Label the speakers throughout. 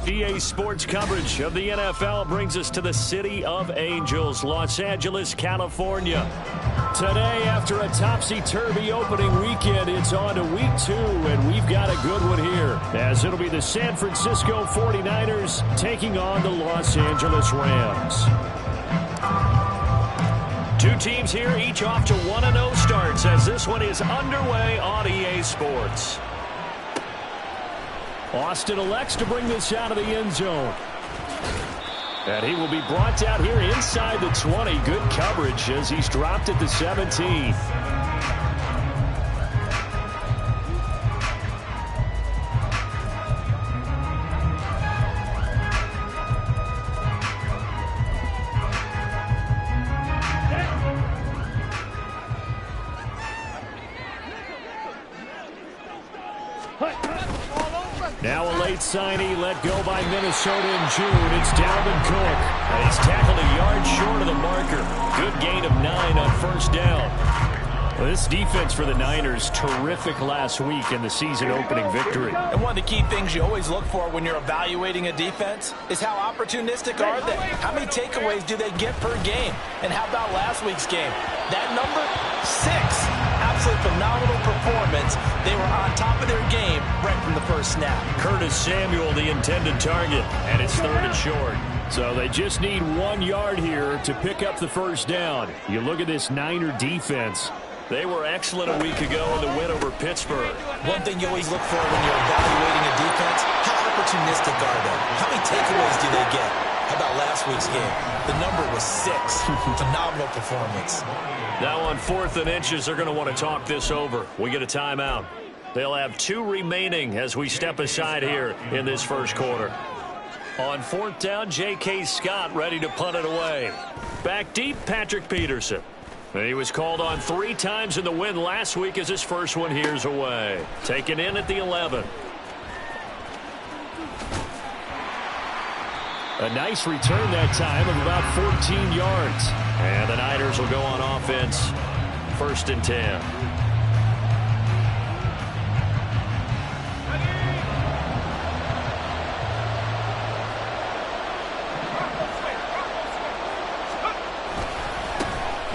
Speaker 1: EA Sports coverage of the NFL brings us to the City of Angels, Los Angeles, California. Today, after a topsy-turvy opening weekend, it's on to week 2, and we've got a good one here, as it'll be the San Francisco 49ers taking on the Los Angeles Rams. Two teams here, each off to 1-0 starts, as this one is underway on EA Sports. Austin elects to bring this out of the end zone. And he will be brought down here inside the 20. Good coverage as he's dropped at the 17. Now a late signee let go by Minnesota in June. It's Dalvin Cook. And he's tackled a yard short of the marker. Good gain of 9 on first down. Well, this defense for the Niners, terrific last week in the season opening victory.
Speaker 2: And one of the key things you always look for when you're evaluating a defense is how opportunistic are they? How many takeaways do they get per game? And how about last week's game? That number, 6. Absolutely phenomenal performance. They were on top of their game right from the first snap.
Speaker 1: Curtis Samuel, the intended target, and it's 3rd and short. So they just need 1 yard here to pick up the first down. You look at this Niner defense. They were excellent a week ago in the win over Pittsburgh.
Speaker 2: One thing you always look for when you're evaluating a defense, how opportunistic are they? How many takeaways do they get? How about last week's game? The number was 6. Phenomenal performance.
Speaker 1: Now on 4th and inches, they're going to want to talk this over. We get a timeout. They'll have 2 remaining as we step aside here in this first quarter. On 4th down, J.K. Scott ready to punt it away. Back deep, Patrick Peterson. And he was called on 3 times in the win last week as his first one here's away. Taken in at the 11. A nice return that time of about 14 yards. And the Niners will go on offense. 1st and 10.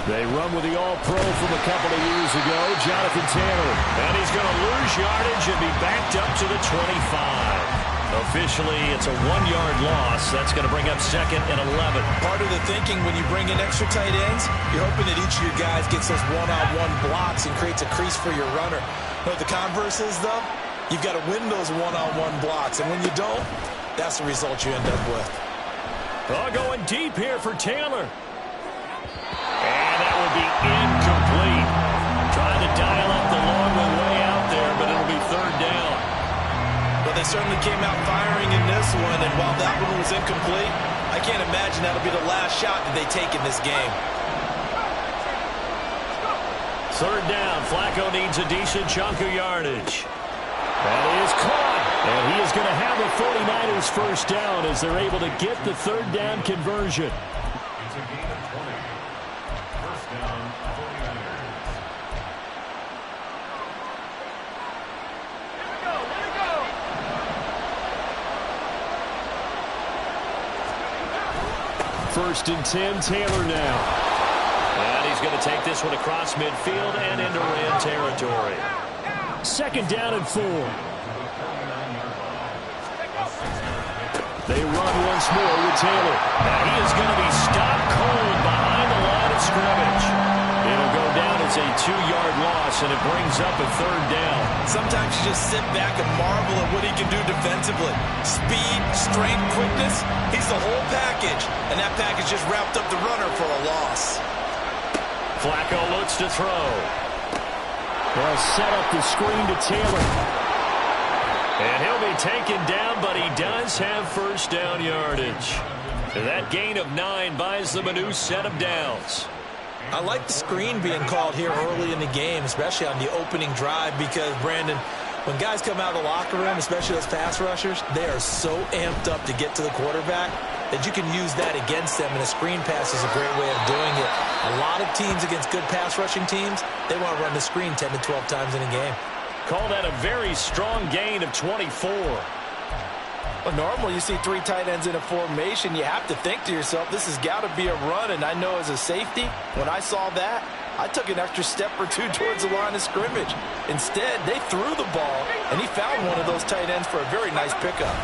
Speaker 1: They run with the All-Pro from a couple of years ago, Jonathan Taylor. And he's going to lose yardage and be backed up to the 25. Officially, it's a 1-yard loss. That's going to bring up 2nd and 11.
Speaker 2: Part of the thinking when you bring in extra tight ends, you're hoping that each of your guys gets those one-on-one blocks and creates a crease for your runner. But the converse is, though, you've got to win those one-on-one blocks. And when you don't, that's the result you end up with.
Speaker 1: Oh, going deep here for Taylor. And that will be incomplete. Trying to dial up the long one way out there, but it'll be 3rd down.
Speaker 2: But they certainly came out firing in this one, and while that one was incomplete, I can't imagine that'll be the last shot that they take in this game.
Speaker 1: 3rd down. Flacco needs a decent chunk of yardage. That is caught. And he is going to have the 49ers first down as they're able to get the 3rd down conversion. First and 10, Taylor now. And he's going to take this one across midfield and into Ram territory. 2nd down and 4. They run once more with Taylor. Now he is going to be stopped cold behind the line of scrimmage. It'll go down as a 2-yard loss, and it brings up a 3rd down.
Speaker 2: Sometimes you just sit back and marvel at what he can do defensively. Speed, strength, quickness, he's the whole package. And that package just wrapped up the runner for a loss.
Speaker 1: Flacco looks to throw. They'll set up the screen to Taylor. And he'll be taken down, but he does have first down yardage. That gain of 9 buys them a new set of downs.
Speaker 2: I like the screen being called here early in the game, especially on the opening drive, because, Brandon, when guys come out of the locker room, especially those pass rushers, they are so amped up to get to the quarterback that you can use that against them, and a screen pass is a great way of doing it. A lot of teams against good pass rushing teams, they want to run the screen 10 to 12 times in a game.
Speaker 1: Call that a very strong gain of 24.
Speaker 2: Well, normally you see 3 tight ends in a formation. You have to think to yourself, this has got to be a run. And I know as a safety, when I saw that, I took an extra step or 2 towards the line of scrimmage. Instead, they threw the ball, and he found one of those tight ends for a very nice pickup.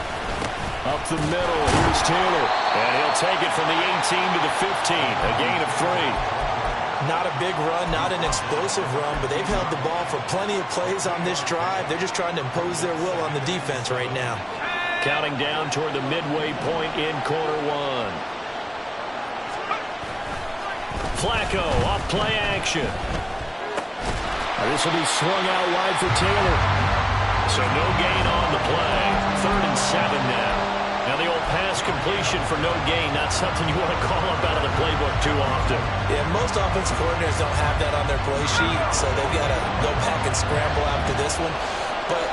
Speaker 1: Up the middle, here's Taylor. And he'll take it from the 18 to the 15, a gain of 3.
Speaker 2: Not a big run, not an explosive run, but they've held the ball for plenty of plays on this drive. They're just trying to impose their will on the defense right now.
Speaker 1: Counting down toward the midway point in quarter 1. Flacco off play action. This will be swung out wide for Taylor. So no gain on the play. 3rd and 7 now. Now the old pass completion for no gain, not something you want to call up out of the playbook too often.
Speaker 2: Yeah, most offensive coordinators don't have that on their play sheet, so they've got to go back and scramble after this one. But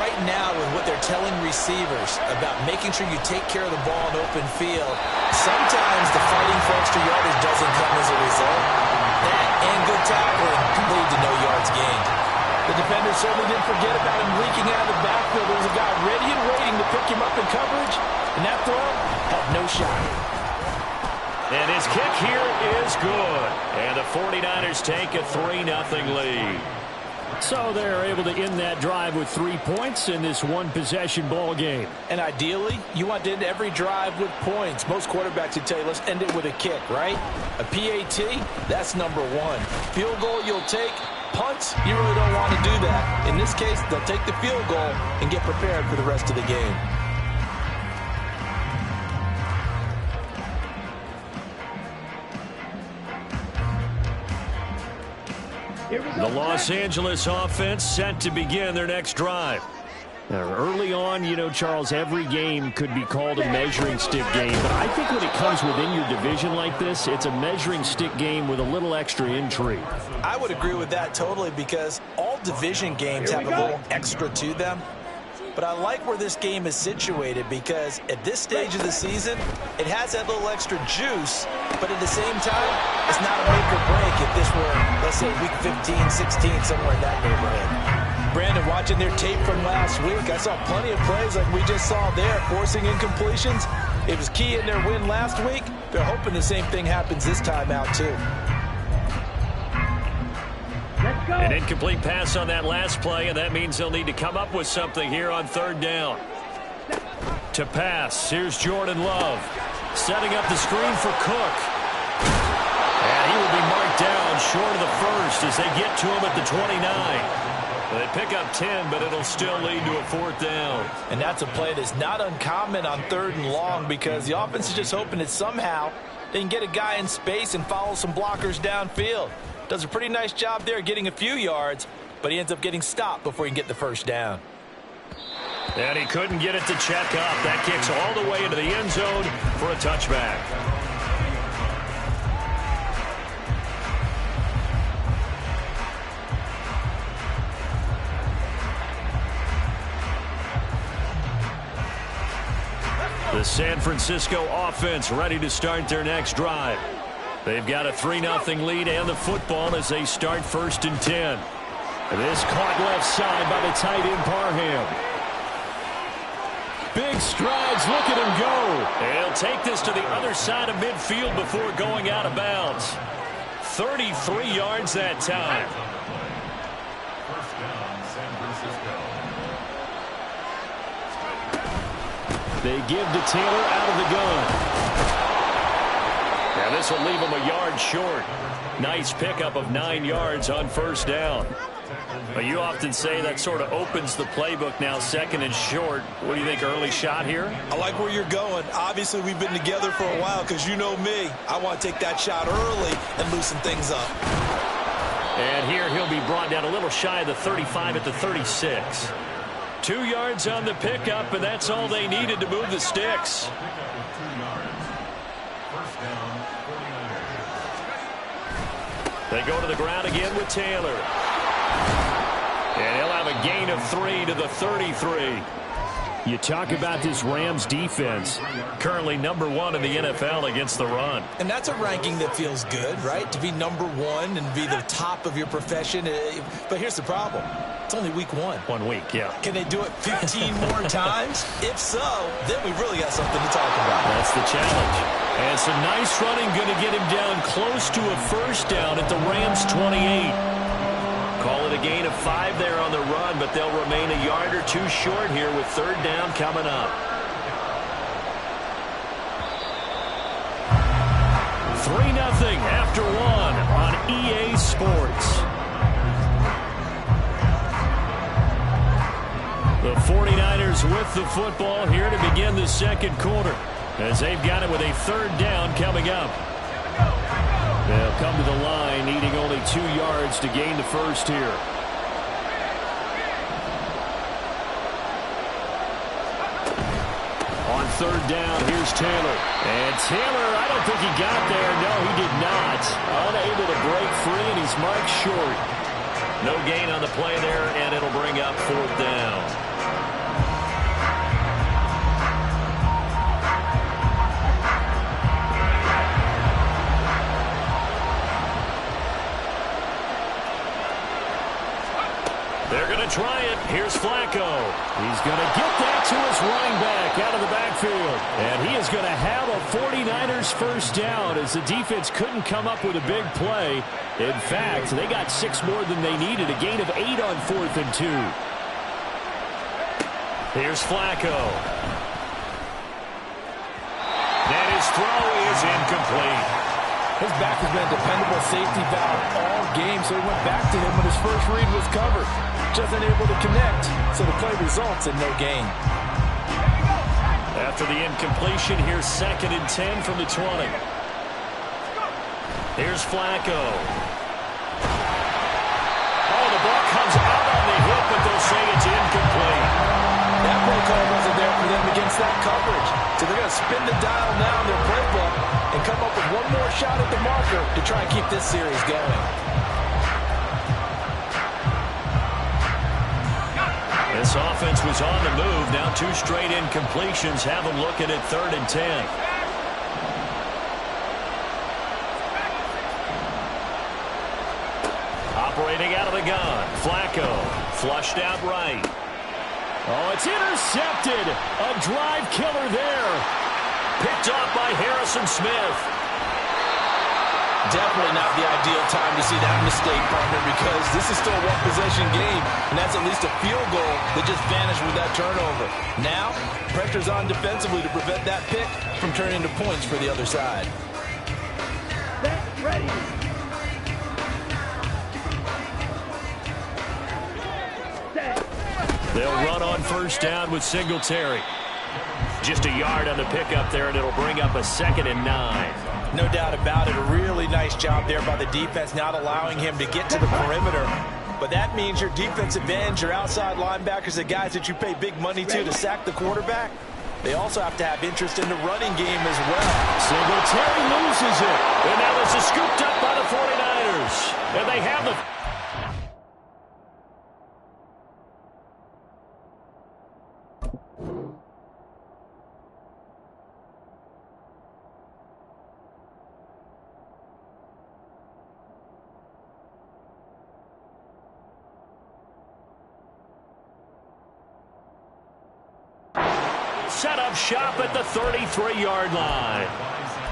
Speaker 2: right now, with what they're telling receivers about making sure you take care of the ball in open field, sometimes the fighting for extra yardage doesn't come as a result. That and good tackling lead to no yards gained. The defender certainly didn't forget about him leaking out of the backfield. There was a guy ready and waiting to pick him up in coverage, and that throw had no shot.
Speaker 1: And his kick here is good. And the 49ers take a 3-0 lead. So they're able to end that drive with 3 points in this one-possession ball game.
Speaker 2: And ideally, you want to end every drive with points. Most quarterbacks would tell you, let's end it with a kick, right? A PAT, that's number 1. Field goal you'll take. Punts, you really don't want to do that. In this case, they'll take the field goal and get prepared for the rest of the game.
Speaker 1: The Los Angeles offense set to begin their next drive. Now, early on, you know, Charles, every game could be called a measuring stick game. But I think when it comes within your division like this, it's a measuring stick game with a little extra intrigue.
Speaker 2: I would agree with that totally, because all division games have a little extra to them. But I like where this game is situated, because at this stage of the season, it has that little extra juice, but at the same time, it's not a make or break if this were, let's say, week 15, 16, somewhere in that neighborhood. Brandon, watching their tape from last week, I saw plenty of plays like we just saw there, forcing incompletions. It was key in their win last week. They're hoping the same thing happens this time out, too.
Speaker 1: An incomplete pass on that last play, and that means they'll need to come up with something here on 3rd down. To pass, here's Jordan Love. Setting up the screen for Cook. And he will be marked down short of the first as they get to him at the 29. They pick up 10, but it'll still lead to a 4th down.
Speaker 2: And that's a play that's not uncommon on 3rd and long, because the offense is just hoping that somehow they can get a guy in space and follow some blockers downfield. Does a pretty nice job there getting a few yards, but he ends up getting stopped before he can get the first down.
Speaker 1: And he couldn't get it to check up. That kicks all the way into the end zone for a touchback. The San Francisco offense ready to start their next drive. They've got a 3-0 lead and the football as they start 1st and 10. This caught left side by the tight end Parham. Big strides, look at him go. And he'll take this to the other side of midfield before going out of bounds. 33 yards that time. They give to Taylor out of the gun. And this will leave him a yard short. Nice pickup of 9 yards on 1st down. But you often say that sort of opens the playbook now, 2nd and short. What do you think, early shot here?
Speaker 2: I like where you're going. Obviously, we've been together for a while, because you know me. I want to take that shot early and loosen things up.
Speaker 1: And here he'll be brought down a little shy of the 35 at the 36. 2 yards on the pickup, and that's all they needed to move the sticks. They go to the ground again with Taylor. And he'll have a gain of 3 to the 33.
Speaker 3: You talk about this Rams defense.
Speaker 1: Currently number 1 in the NFL against the run.
Speaker 2: And that's a ranking that feels good, right? To be number 1 and be the top of your profession. But here's the problem. It's only week 1.
Speaker 1: 1 week, yeah.
Speaker 2: Can they do it 15 more times? If so, then we really got something to talk about.
Speaker 1: That's the challenge. And some nice running going to get him down close to a first down at the Rams 28. Call it a gain of 5 there on the run, but they'll remain a yard or 2 short here with 3rd down coming up. 3-0 after 1 on EA Sports. The 49ers with the football here to begin the second quarter, as they've got it with a 3rd down coming up. They'll come to the line, needing only 2 yards to gain the first here. On 3rd down, here's Taylor. And Taylor, I don't think he got there. No, he did not. Unable to break free, and he's marked short. No gain on the play there, and it'll bring up 4th down. They're going to try it. Here's Flacco. He's going to get that to his running back out of the backfield. And he is going to have a 49ers first down, as the defense couldn't come up with a big play. In fact, they got 6 more than they needed, a gain of 8 on 4th and 2. Here's Flacco. And his throw is incomplete.
Speaker 2: His back has been a dependable safety valve all game, so he went back to him when his first read was covered. Just unable to connect, so the play results in no gain.
Speaker 1: After the incompletion, here's 2nd and 10 from the 20. Here's Flacco. Oh, the ball comes out on the hip, but they'll say it's incomplete.
Speaker 2: That play call wasn't there for them against that coverage. So they're going to spin the dial now in their playbook and come up with one more shot at the marker to try and keep this series going.
Speaker 1: This offense was on the move. Now 2 straight incompletions have them looking at 3rd and 10. Operating out of the gun. Flacco flushed out right. Oh, it's intercepted. A drive killer there. Picked off by Harrison Smith.
Speaker 2: Definitely not the ideal time to see that mistake, partner, because this is still a one-possession game, and that's at least a field goal that just vanished with that turnover. Now, pressure's on defensively to prevent that pick from turning into points for the other side.
Speaker 4: Ready.
Speaker 1: They'll run on first down with Singletary. Just a yard on the pickup there, and it'll bring up a 2nd and 9.
Speaker 2: No doubt about it. A really nice job there by the defense, not allowing him to get to the perimeter. But that means your defensive ends, your outside linebackers, the guys that you pay big money to sack the quarterback, they also have to have interest in the running game as well.
Speaker 1: Singletary loses it. And now this is scooped up by the 49ers. And they have the... Set up shop at the 33-yard line.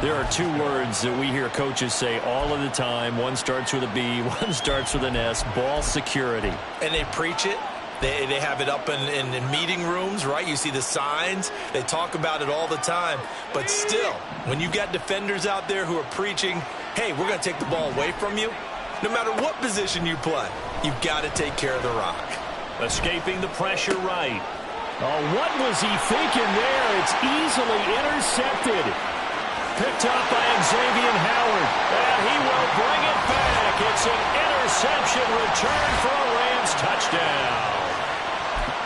Speaker 1: There are 2 words that we hear coaches say all of the time. One starts with a B, one starts with an S, ball security.
Speaker 2: And they preach it. They have it up in meeting rooms, right? You see the signs. They talk about it all the time. But still, when you've got defenders out there who are preaching, hey, we're going to take the ball away from you, no matter what position you play, you've got to take care of the rock.
Speaker 1: Escaping the pressure right. Oh, what was he thinking there? It's easily intercepted. Picked up by Xavier Howard. And he will bring it back. back. It's an interception return for a Rams touchdown.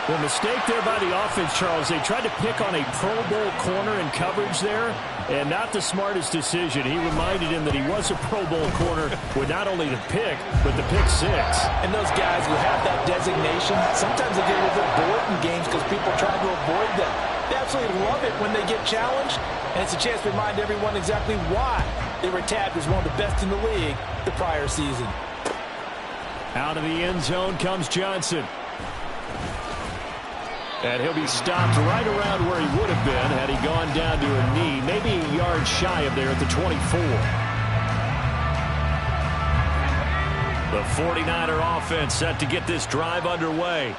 Speaker 3: The mistake there by the offense, Charles, they tried to pick on a Pro Bowl corner in coverage there, and not the smartest decision. He reminded him that he was a Pro Bowl corner with not only the pick, but the pick six.
Speaker 2: And those guys who have that designation, sometimes they get a little bit bored in games because people try to avoid them. They absolutely love it when they get challenged, and it's a chance to remind everyone exactly why they were tabbed as one of the best in the league the prior season.
Speaker 3: Out of the end zone comes Johnson. And he'll be stopped right around where he would have been had he gone down to a knee, maybe a yard shy of there at the 24.
Speaker 1: The 49er offense set to get this drive underway.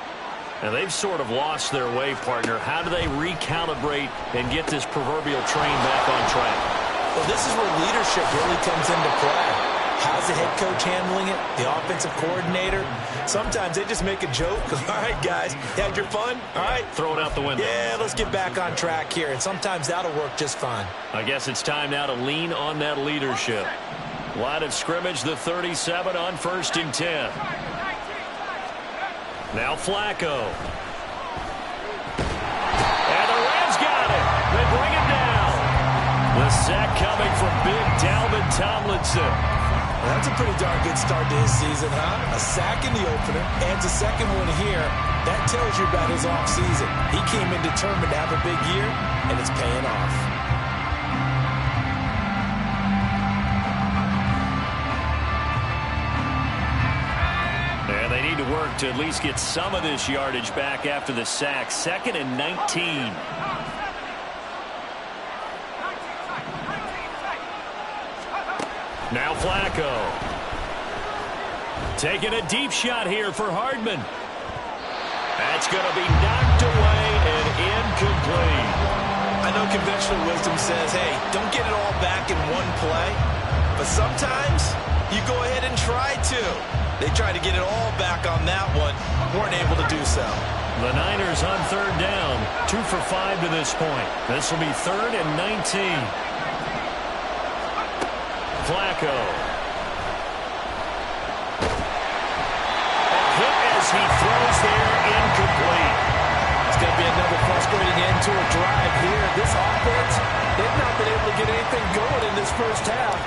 Speaker 1: And they've sort of lost their way, partner. How do they recalibrate and get this proverbial train back on track?
Speaker 2: Well, this is where leadership really comes into play. How's the head coach handling it? The offensive coordinator? Sometimes they just make a joke. All right, guys, you had your fun? All right.
Speaker 1: Throw it out the window.
Speaker 2: Yeah, let's get back on track here. And sometimes that'll work just fine.
Speaker 1: I guess it's time now to lean on that leadership. Line of scrimmage, the 37 on 1st and 10. Now Flacco. And the Rams got it. They bring it down. The sack coming from big Dalvin Tomlinson.
Speaker 2: Well, that's a pretty darn good start to his season, huh? A sack in the opener, adds a second one here. That tells you about his offseason. He came in determined to have a big year, and it's paying off.
Speaker 1: And they need to work to at least get some of this yardage back after the sack. 2nd and 19. Now Flacco. Taking a deep shot here for Hardman. That's going to be knocked away and incomplete.
Speaker 2: I know conventional wisdom says, hey, don't get it all back in one play. But sometimes you go ahead and try to. They tried to get it all back on that one. Weren't able to do so.
Speaker 1: The Niners on 3rd down. 2 for 5 to this point. This will be 3rd and 19. Flacco. A hit as he throws there, incomplete.
Speaker 2: It's going to be another frustrating end to a drive here. This offense, they've not been able to get anything going in this first half.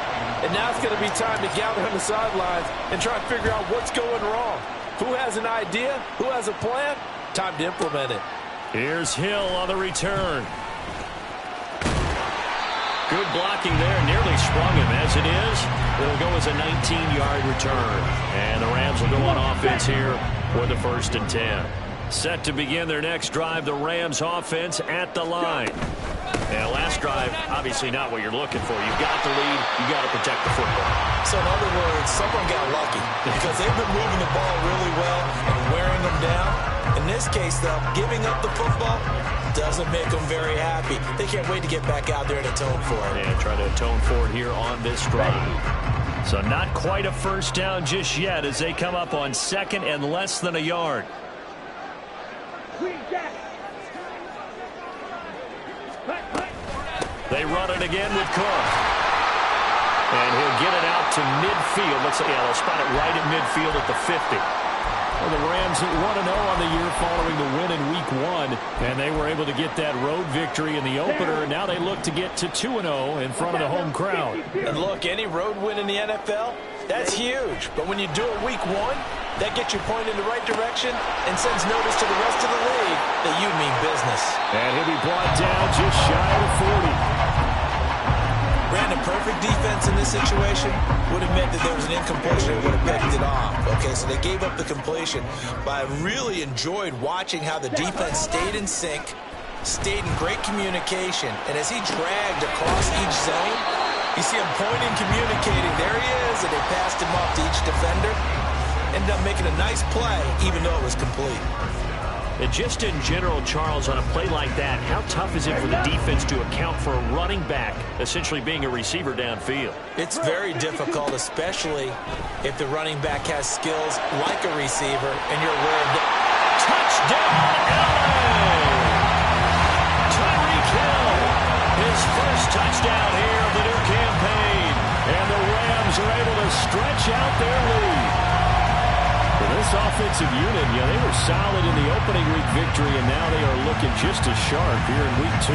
Speaker 2: And now it's going to be time to gather on the sidelines and try to figure out what's going wrong. Who has an idea? Who has a plan? Time to implement it.
Speaker 1: Here's Hill on the return. Good blocking there. Nearly sprung him. As it is, it'll go as a 19-yard return. And the Rams will go on offense here for the 1st and 10. Set to begin their next drive, the Rams offense at the line. And last drive, obviously not what you're looking for. You've got the lead. You've got to protect the football.
Speaker 2: So in other words, someone got lucky because they've been moving the ball really well and wearing them down. In this case, though, giving up the football doesn't make them very happy. They can't wait to get back out there and atone for it.
Speaker 1: And try to atone for it here on this drive. So not quite a first down just yet as they come up on 2nd and less than a yard. They run it again with Cook. And he'll get it out to midfield. Let's say, yeah, they'll spot it right at midfield at the 50. Well, the Rams 1-0 on the year following the win in Week 1, and they were able to get that road victory in the opener. Now they look to get to 2-0 in front of the home crowd.
Speaker 2: And look, any road win in the NFL, that's huge. But when you do it Week 1, that gets you pointed in the right direction and sends notice to the rest of the league that you mean business.
Speaker 3: And he'll be brought down just shy of the 40.
Speaker 2: Brandon, perfect defense in this situation would have meant that there was an incompletion and would have picked it off. Okay, so they gave up the completion. But I really enjoyed watching how the defense stayed in sync, stayed in great communication, and as he dragged across each zone, you see him pointing, communicating. There he is, and they passed him off to each defender. Ended up making a nice play, even though it was complete.
Speaker 1: And just in general, Charles, on a play like that, how tough is it for the defense to account for a running back essentially being a receiver downfield?
Speaker 2: It's very difficult, especially if the running back has skills like a receiver and you're aware of that.
Speaker 1: Touchdown, LA! Tyreek Hill, his first touchdown here of the new campaign. And the Rams
Speaker 3: Rams are able to stretch out their lead. Well, this offensive unit, they were solid in the opening week victory, and now they are looking just as sharp here in week 2.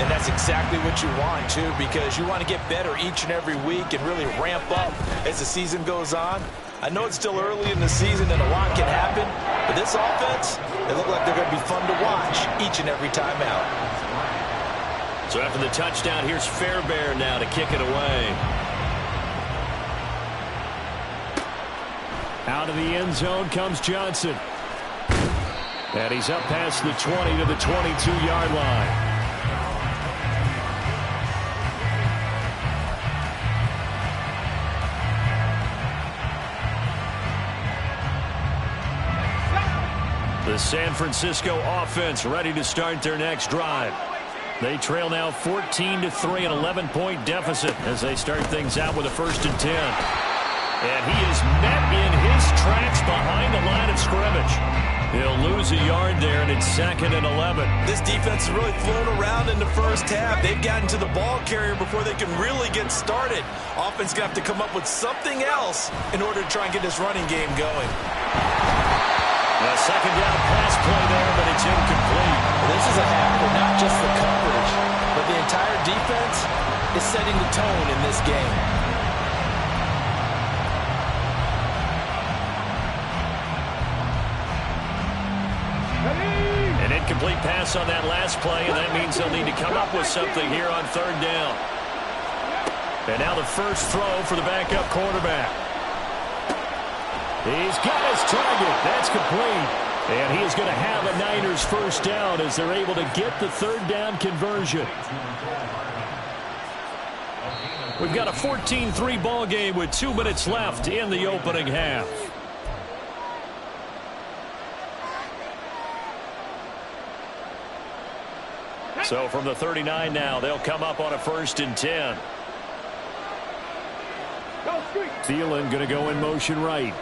Speaker 2: And that's exactly what you want, too, because you want to get better each and every week and really ramp up as the season goes on. I know it's still early in the season and a lot can happen, but this offense, they look like they're going to be fun to watch each and every time out.
Speaker 1: So after the touchdown, here's Fairbairn now to kick it away.
Speaker 3: Out of the end zone comes Johnson. And he's up past the 20 to the 22-yard line. The San Francisco offense ready to start their next drive. They trail now 14-3, an 11-point deficit as they start things out with a 1st and 10. And he is met in his tracks behind the line of scrimmage. He'll lose a yard there, and it's 2nd and 11.
Speaker 2: This defense has really flown around in the first half. They've gotten to the ball carrier before they can really get started. Offense going to have to come up with something else in order to try and get this running game going.
Speaker 1: A 2nd down pass play there, but it's incomplete.
Speaker 2: This is a half for not just the coverage, but the entire defense is setting the tone in this game.
Speaker 1: An incomplete pass on that last play, and that means they'll need to come up with something here on 3rd down. And now the first throw for the backup quarterback. He's got his target. That's complete. And he is going to have a Niners first down as they're able to get the 3rd down conversion. We've got a 14-3 ball game with 2 minutes left in the opening half. So from the 39 now, they'll come up on a 1st and 10. Thielen going to go in motion right.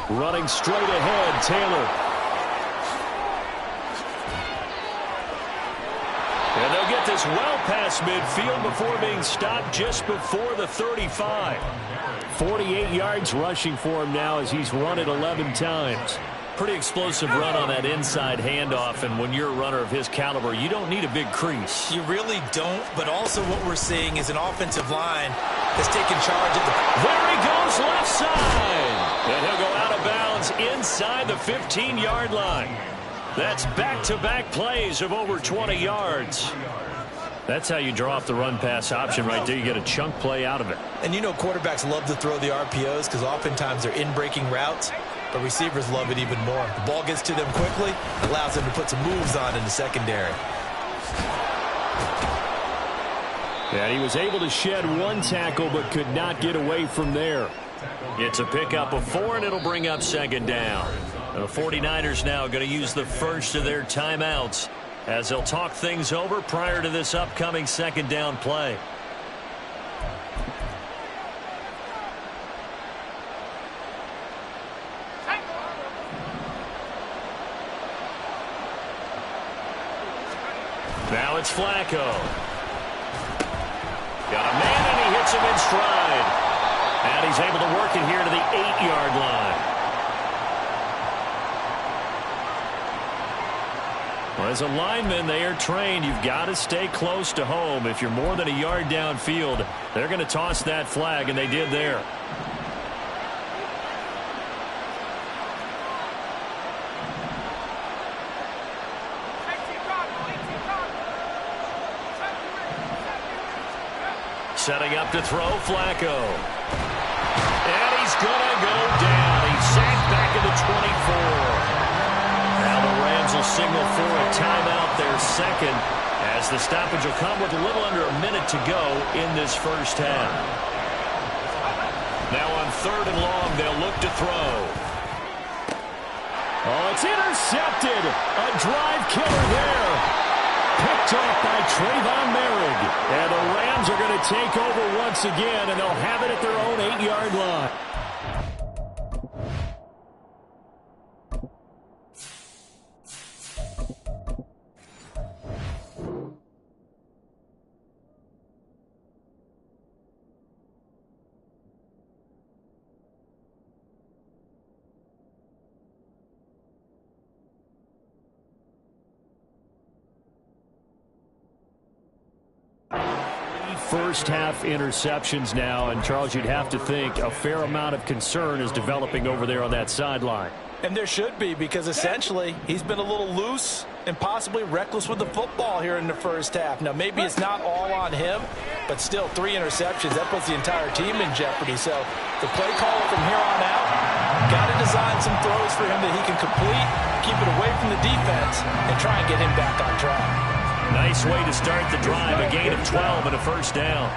Speaker 1: Running straight ahead, Taylor. And they'll get this well past midfield before being stopped just before the 35. 48 yards rushing for him now as he's run it 11 times. Pretty explosive run on that inside handoff, and when you're a runner of his caliber, you don't need a big crease.
Speaker 2: You really don't, but also what we're seeing is an offensive line that's taking charge of the...
Speaker 1: There he goes, left side! And he'll go out of bounds inside the 15-yard line. That's back-to-back plays of over 20 yards. That's how you draw off the run-pass option right there. You get a chunk play out of it.
Speaker 2: And you know quarterbacks love to throw the RPOs because oftentimes they're in-breaking routes, but receivers love it even more. The ball gets to them quickly, allows them to put some moves on in the secondary.
Speaker 1: And he was able to shed 1 tackle but could not get away from there. It's a pickup of 4, and it'll bring up 2nd down. The 49ers now going to use the first of their timeouts as they'll talk things over prior to this upcoming 2nd down play. Now it's Flacco. Got a man, and he hits him in stride. And he's able to work it here to the 8-yard line. Well, as a lineman, they are trained. You've got to stay close to home. If you're more than a yard downfield, they're going to toss that flag, and they did there. Setting up to throw, Flacco. And he's going to go down. He's sacked back at the 24. Now the Rams will signal for a timeout, their 2nd, as the stoppage will come with a little under a minute to go in this first half. Now on 3rd and long, they'll look to throw.
Speaker 3: Oh, it's intercepted. A drive killer there. Picked off by Trayvon Merrick. And the Rams are going to take over once again, and they'll have it at their own 8-yard line. first-half interceptions now, and, Charles, you'd have to think a fair amount of concern is developing over there on that sideline.
Speaker 2: And there should be, because essentially he's been a little loose and possibly reckless with the football here in the first half. Now, maybe it's not all on him, but still 3 interceptions. That puts the entire team in jeopardy. So the play caller from here on out got to design some throws for him that he can complete, keep it away from the defense, and try and get him back on track.
Speaker 1: Nice way to start the drive, a gain of 12 and a first down.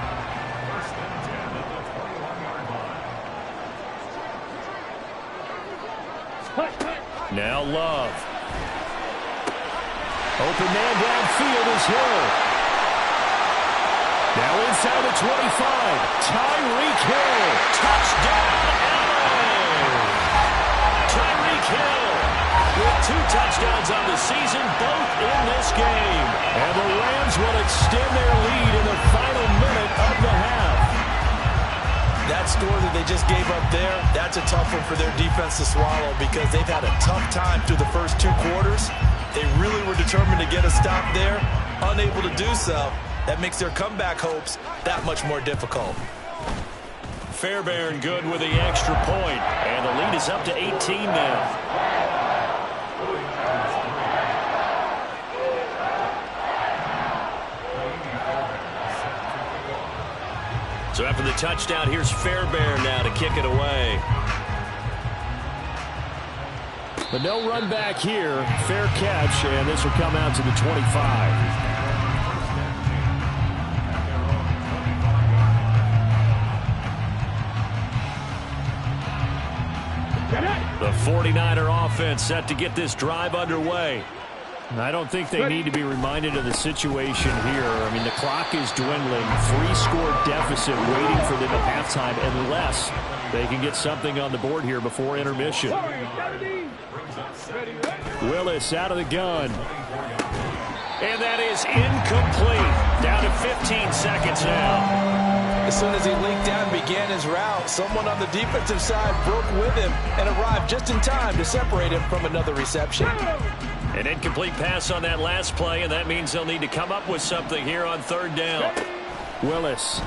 Speaker 1: Now Love.
Speaker 3: Open man downfield is Hill. Now inside the 25. Tyreek Hill.
Speaker 1: Touchdown, LA! Tyreek Hill with 2 touchdowns on the season, both in this game.
Speaker 3: And the Rams will extend their lead in the final minute of the half.
Speaker 2: That score that they just gave up there, that's a tough one for their defense to swallow because they've had a tough time through the first 2 quarters. They really were determined to get a stop there, unable to do so. That makes their comeback hopes that much more difficult.
Speaker 1: Fairbairn good with the extra point, and the lead is up to 18 now. So after the touchdown, here's Fairbairn now to kick it away.
Speaker 3: But no run back here. Fair catch, and this will come out to the 25.
Speaker 1: The 49er offense set to get this drive underway.
Speaker 3: I don't think they need to be reminded of the situation here. I mean, the clock is dwindling. 3-score deficit waiting for them at halftime unless they can get something on the board here before intermission. Willis out of the gun.
Speaker 1: And that is incomplete. Down to 15 seconds now.
Speaker 2: As soon as he leaked down and began his route, someone on the defensive side broke with him and arrived just in time to separate him from another reception.
Speaker 1: An incomplete pass on that last play, and that means they'll need to come up with something here on 3rd down.
Speaker 3: Willis.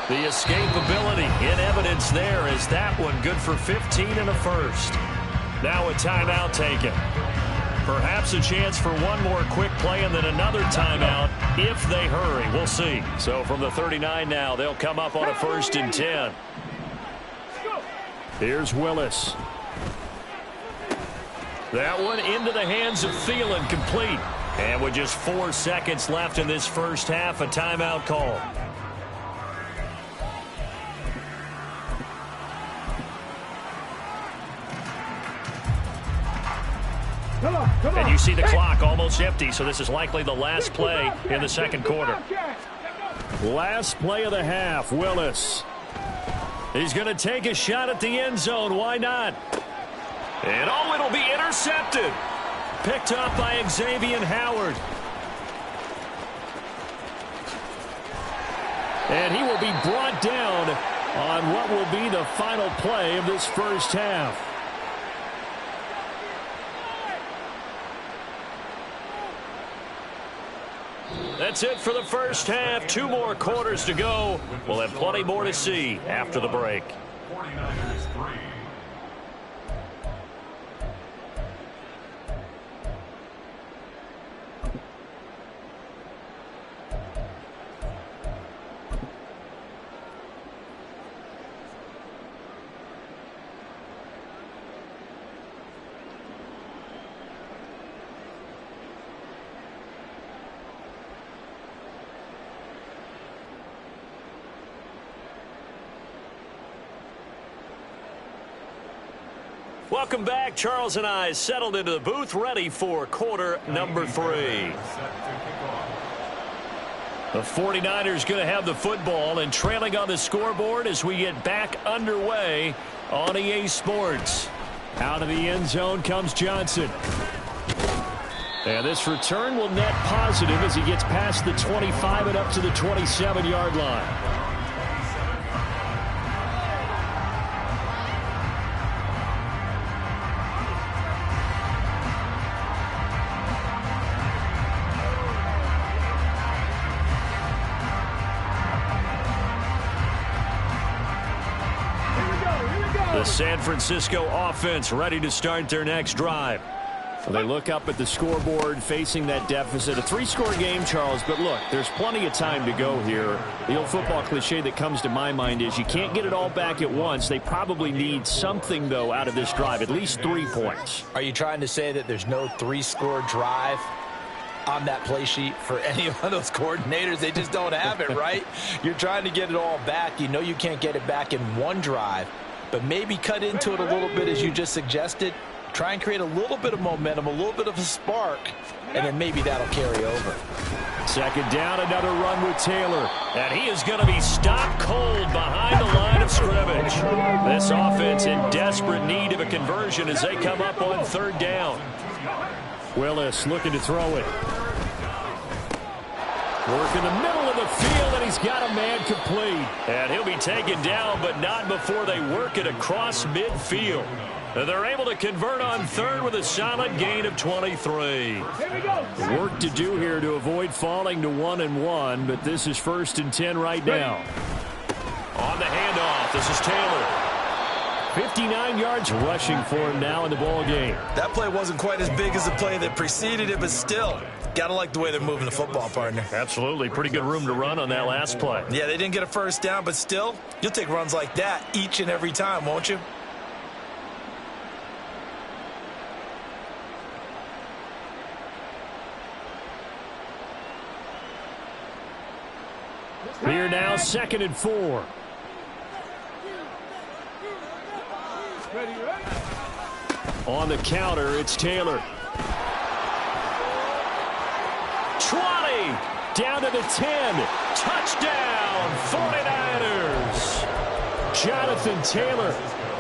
Speaker 1: The escapability in evidence there as that one good for 15 and a first. Now a timeout taken. Perhaps a chance for one more quick play and then another timeout if they hurry. We'll see. So from the 39 now, they'll come up on a 1st and 10.
Speaker 3: Here's Willis.
Speaker 1: That one into the hands of Thielen, complete. And with just 4 seconds left in this first half, a timeout call. And you see the clock almost empty, so this is likely the last play in the 2nd quarter.
Speaker 3: Last play of the half, Willis.
Speaker 1: He's going to take a shot at the end zone. Why not? And oh, it'll be intercepted. Picked up by Xavier Howard.
Speaker 3: And he will be brought down on what will be the final play of this first half.
Speaker 1: That's it for the first half. 2 more quarters to go. We'll have plenty more to see after the break.
Speaker 4: 49ers 3.
Speaker 1: Welcome back. Charles and I settled into the booth, ready for quarter number 3. The 49ers going to have the football and trailing on the scoreboard as we get back underway on EA Sports.
Speaker 3: Out of the end zone comes Johnson. And this return will net positive as he gets past the 25 and up to the 27-yard line.
Speaker 1: San Francisco offense ready to start their next drive.
Speaker 3: Well, they look up at the scoreboard facing that deficit. A 3-score game, Charles, but look, there's plenty of time to go here. The old football cliche that comes to my mind is you can't get it all back at once. They probably need something, though, out of this drive, at least 3 points.
Speaker 2: Are you trying to say that there's no 3-score drive on that play sheet for any of those coordinators? They just don't have it, right? You're trying to get it all back. You know you can't get it back in one drive, but maybe cut into it a little bit as you just suggested. Try and create a little bit of momentum, a little bit of a spark, and then maybe that'll carry over.
Speaker 3: Second down, another run with Taylor.
Speaker 1: And he is going to be stopped cold behind the line of scrimmage. This offense in desperate need of a conversion as they come up on 3rd down.
Speaker 3: Willis looking to throw it. Work in the middle of the field, and he's got a man complete.
Speaker 1: And he'll be taken down, but not before they work it across midfield. And they're able to convert on 3rd with a solid gain of 23.
Speaker 3: Work to do here to avoid falling to 1-1, but this is 1st and 10 right now.
Speaker 1: On the handoff, this is Taylor.
Speaker 3: 59 yards rushing for him now in the ball game.
Speaker 2: That play wasn't quite as big as the play that preceded it, but still, gotta like the way they're moving the football, partner.
Speaker 1: Absolutely. Pretty good room to run on that last play.
Speaker 2: Yeah, they didn't get a 1st down, but still, you'll take runs like that each and every time, won't you?
Speaker 3: Here now, 2nd and 4. On the counter, it's Taylor. 20, down to the 10. Touchdown, 49ers. Jonathan Taylor,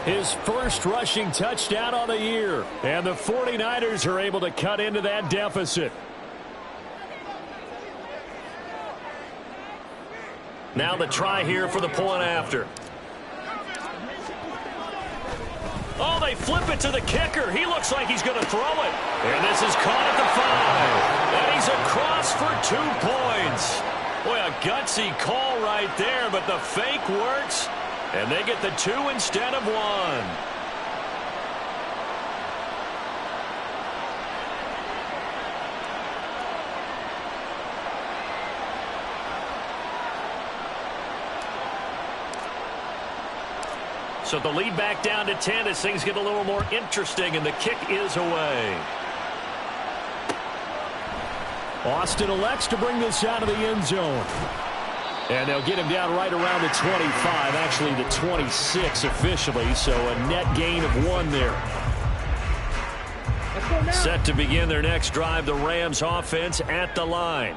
Speaker 3: his first rushing touchdown on the year. And the 49ers are able to cut into that deficit.
Speaker 1: Now the try here for the point after. Oh, they flip it to the kicker. He looks like he's going to throw it. And this is caught at the 5. And he's across for 2 points. Boy, a gutsy call right there, but the fake works. And they get the 2 instead of 1. So the lead back down to 10 as things get a little more interesting, and the kick is away.
Speaker 3: Austin elects to bring this out of the end zone. And they'll get him down right around the 25, actually the 26 officially, so a net gain of 1 there.
Speaker 1: Set to begin their next drive, the Rams offense at the line.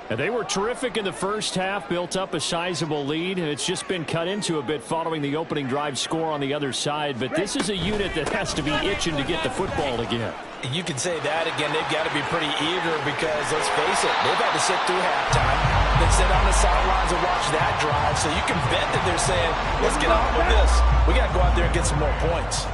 Speaker 3: And they were terrific in the first half, built up a sizable lead, and it's just been cut into a bit following the opening drive score on the other side. But this is a unit that has to be itching to get the football again.
Speaker 2: You can say that again. They've got to be pretty eager because, let's face it, they've had to sit through halftime, then sit on the sidelines and watch that drive. So you can bet that they're saying, let's get on with this. We got to go out there and get some more points.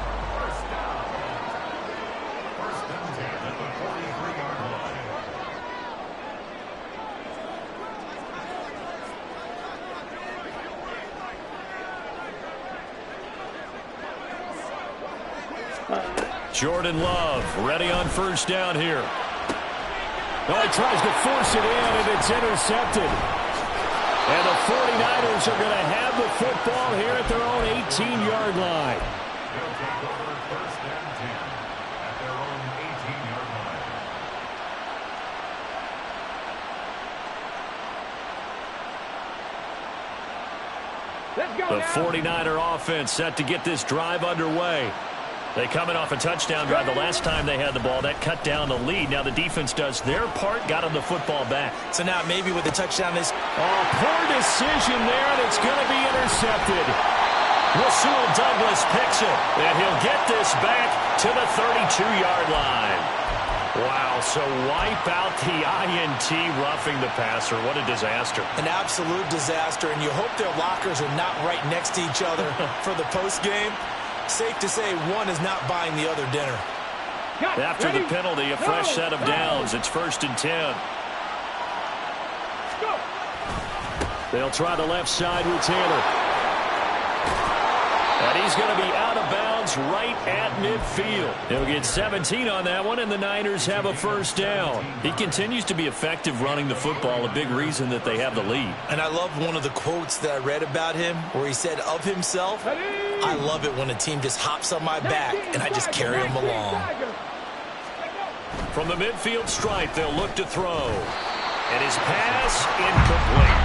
Speaker 1: Jordan Love ready on 1st down here.
Speaker 3: Oh, he tries to force it in, and it's intercepted. And the 49ers are going to have the football here at their own 18-yard line.
Speaker 1: The 49er offense set to get this drive underway. They coming off a touchdown drive the last time they had the ball. That cut down the lead. Now the defense does their part, got them the football back.
Speaker 2: So now maybe with the touchdown this...
Speaker 3: Oh, poor decision there, and it's going to be intercepted.
Speaker 1: Rasul Douglas picks it, and he'll get this back to the 32-yard line. Wow, so wipe out the INT roughing the passer. What a disaster.
Speaker 2: An absolute disaster, and you hope their lockers are not right next to each other for the postgame. Safe to say one is not buying the other dinner.
Speaker 1: After the penalty, a fresh set of downs. It's 1st and 10. They'll try the left side with Taylor. And he's going to be out of bounds right at midfield. He'll get 17 on that one, and the Niners have a first down. He continues to be effective running the football, a big reason that they have the lead.
Speaker 2: And I love one of the quotes that I read about him where he said of himself, I love it when a team just hops on my back and I just carry them along.
Speaker 1: From the midfield stripe, they'll look to throw. And his pass incomplete.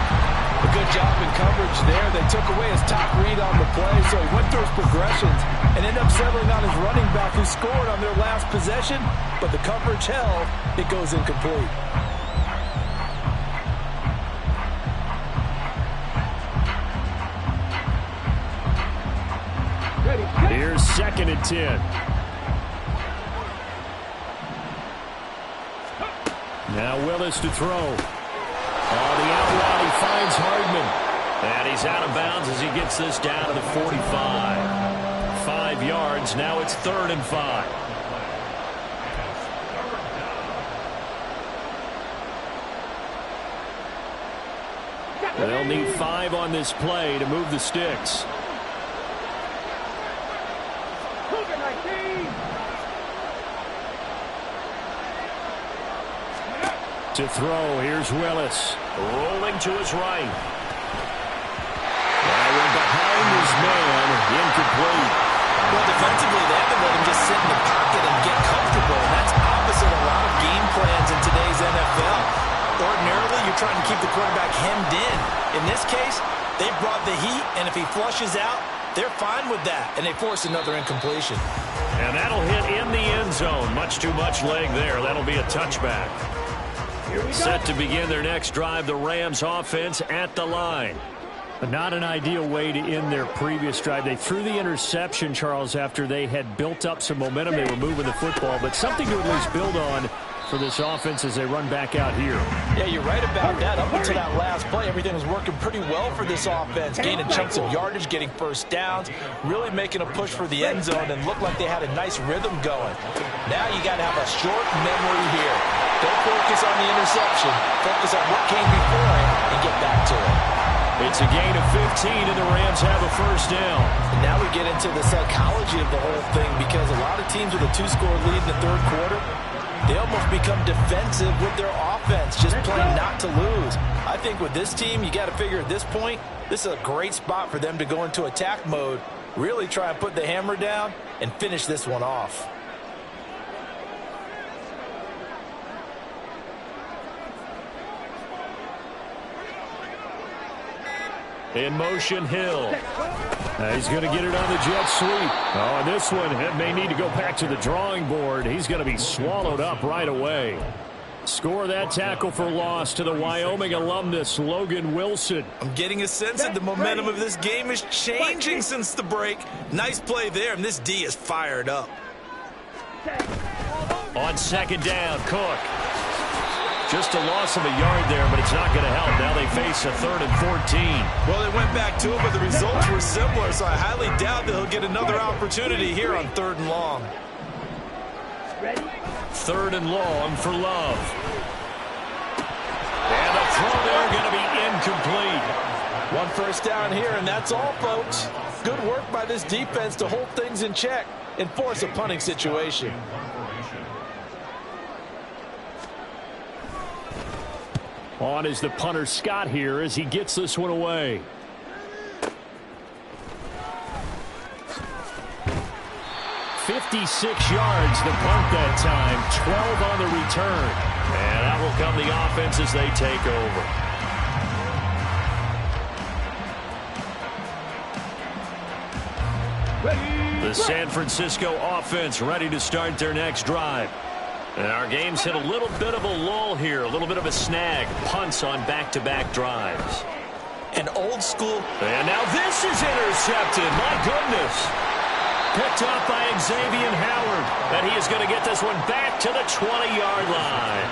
Speaker 4: A good job in coverage there. They took away his top read on the play, so he went through his progressions and ended up settling on his running back who scored on their last possession, but the coverage held. It goes incomplete.
Speaker 3: Here's 2nd and 10. Now Willis to throw. On the out route, he finds Hardman.
Speaker 1: And he's out of bounds as he gets this down to the 45. 5 yards. Now it's 3rd and 5.
Speaker 3: They'll need 5 on this play to move the sticks. To throw, here's Willis.
Speaker 1: Rolling to his right.
Speaker 3: And behind his man, incomplete.
Speaker 2: Well, defensively, they haven't let him just sit in the pocket and get comfortable. And that's opposite a lot of game plans in today's NFL. Ordinarily, you're trying to keep the quarterback hemmed in. In this case, they brought the heat, and if he flushes out, they're fine with that, and they force another incompletion.
Speaker 1: And that'll hit in the end zone. Much too much leg there. That'll be a touchback. Set to begin their next drive, the Rams offense at the line.
Speaker 3: Not an ideal way to end their previous drive. They threw the interception, Charles, after they had built up some momentum. They were moving the football, but something to at least build on for this offense as they run back out here.
Speaker 2: Yeah, you're right about that. Up until that last play, everything was working pretty well for this offense, gaining chunks of yardage, getting first downs, really making a push for the end zone, and looked like they had a nice rhythm going. Now you got to have a short memory here. Don't focus on the interception. Focus on what came before it and get back to it.
Speaker 1: It's a gain of 15, and the Rams have a first down.
Speaker 2: And now we get into the psychology of the whole thing, because a lot of teams with a 2-score lead in the third quarter, they almost become defensive with their offense, just playing not to lose. I think with this team, you got to figure at this point, this is a great spot for them to go into attack mode, really try and put the hammer down and finish this one off.
Speaker 1: In motion, Hill.
Speaker 3: He's going to get it on the jet sweep. Oh, and this one may need to go back to the drawing board. He's going to be swallowed up right away. Score that tackle for loss to the Wyoming alumnus, Logan Wilson.
Speaker 2: I'm getting a sense that the momentum of this game is changing since the break. Nice play there, and this D is fired up.
Speaker 1: On 2nd down, Cook. Just a loss of a yard there, but it's not going to help. Now they face a 3rd and 14.
Speaker 2: Well, they went back to it, but the results were similar, so I highly doubt that he'll get another opportunity here on 3rd and long.
Speaker 1: 3rd and long for Love. And the throw there going to be incomplete.
Speaker 2: One first down here, and that's all, folks. Good work by this defense to hold things in check and force a punting situation.
Speaker 3: On is the punter Scott here as he gets this one away. "56 yards the punt that time, 12 on the return."
Speaker 1: And out will come the offense as they take over. The San Francisco offense ready to start their next drive. And our game's hit a little bit of a lull here, a little bit of a snag. Punts on back-to-back drives.
Speaker 2: An old school.
Speaker 1: And now this is intercepted. My goodness. Picked off by Xavier Howard. And he is going to get this one back to the 20-yard line.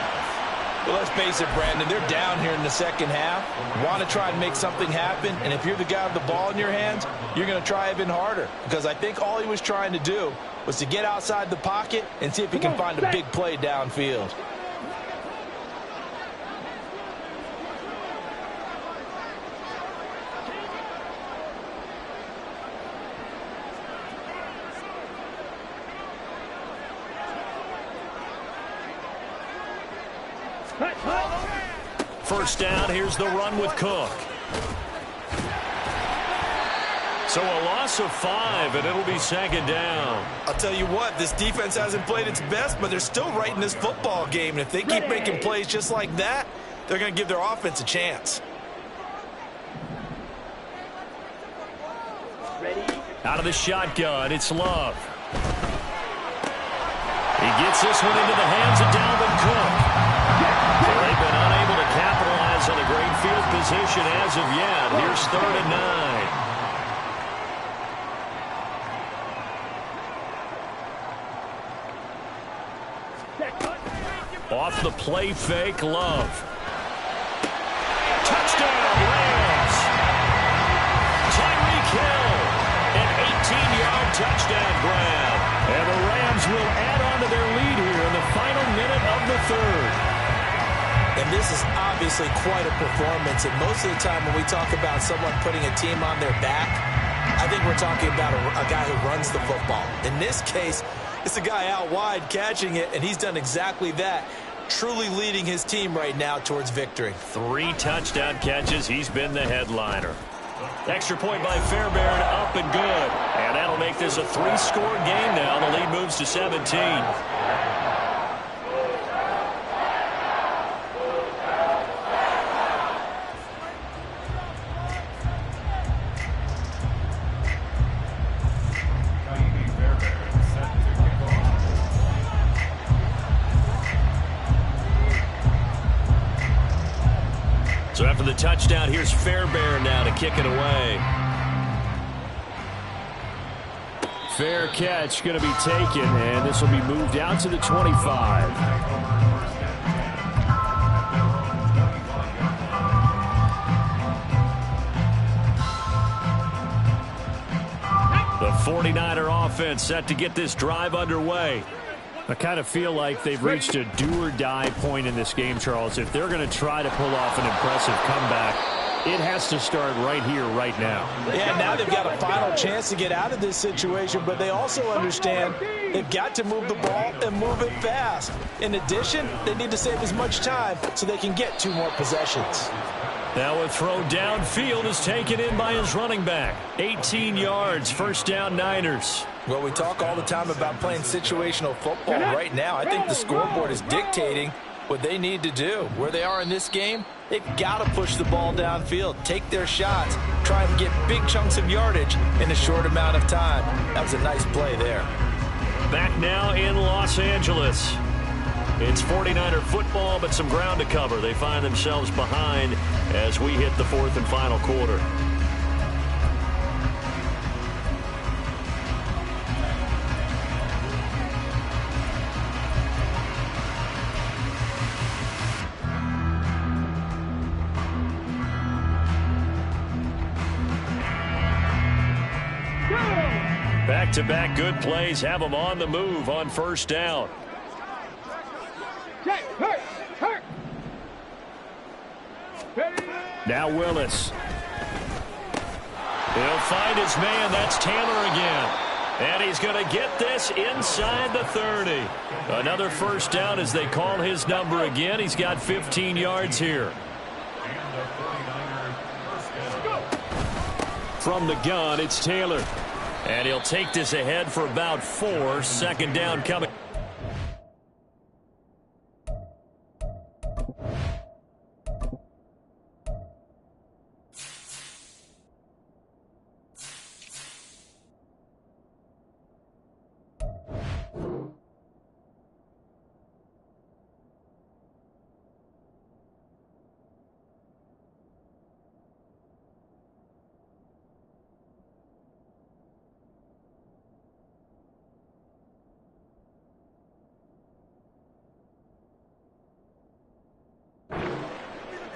Speaker 2: Well, let's face it, Brandon, they're down here in the second half. Want to try and make something happen, and if you're the guy with the ball in your hands, you're going to try even harder. Because I think all he was trying to do was to get outside the pocket and see if he can find a big play downfield.
Speaker 1: First down, here's the run with Cook. So a loss of 5, and it'll be second down.
Speaker 2: I'll tell you what, this defense hasn't played its best, but they're still right in this football game. And if they keep making plays just like that, they're going to give their offense a chance.
Speaker 1: Out of the shotgun, it's Love. He gets this one into the hands of Dalvin Cook. They've been unable to capitalize on a great field position as of yet. Here's 3rd and 9. Off the play fake, Love. Touchdown, Rams. Tyreek Hill, an 18-yard touchdown grab. And the Rams will add on to their lead here in the final minute of the 3rd.
Speaker 2: And this is obviously quite a performance. And most of the time when we talk about someone putting a team on their back, I think we're talking about a guy who runs the football. In this case, it's a guy out wide catching it, and he's done exactly that, truly leading his team right now towards victory.
Speaker 1: 3 touchdown catches. He's been the headliner. Extra point by Fairbairn, up and good. And that'll make this a 3-score game now. The lead moves to 17. So after the touchdown, here's Fairbairn now to kick it away.
Speaker 3: Fair catch going to be taken, and this will be moved out to the 25.
Speaker 1: The 49er offense set to get this drive underway.
Speaker 3: I kind of feel like they've reached a do-or-die point in this game, Charles. If they're going to try to pull off an impressive comeback, it has to start right here, right now.
Speaker 2: Yeah, now they've got a final chance to get out of this situation, but they also understand they've got to move the ball and move it fast. In addition, they need to save as much time so they can get 2 more possessions.
Speaker 1: Now a throw downfield is taken in by his running back. 18 yards, first down Niners.
Speaker 2: Well, we talk all the time about playing situational football. Right now, I think the scoreboard is dictating what they need to do. Where they are in this game, they've got to push the ball downfield, take their shots, try and get big chunks of yardage in a short amount of time. That was a nice play there.
Speaker 1: Back now in Los Angeles. It's 49er football, but some ground to cover. They find themselves behind as we hit the 4th and final quarter. Back-to-back good plays have them on the move on first down.
Speaker 3: Now Willis.
Speaker 1: He'll find his man. That's Taylor again. And he's going to get this inside the 30. Another first down as they call his number again. He's got 15 yards here. From the gun, it's Taylor. And he'll take this ahead for about 4. Second down coming.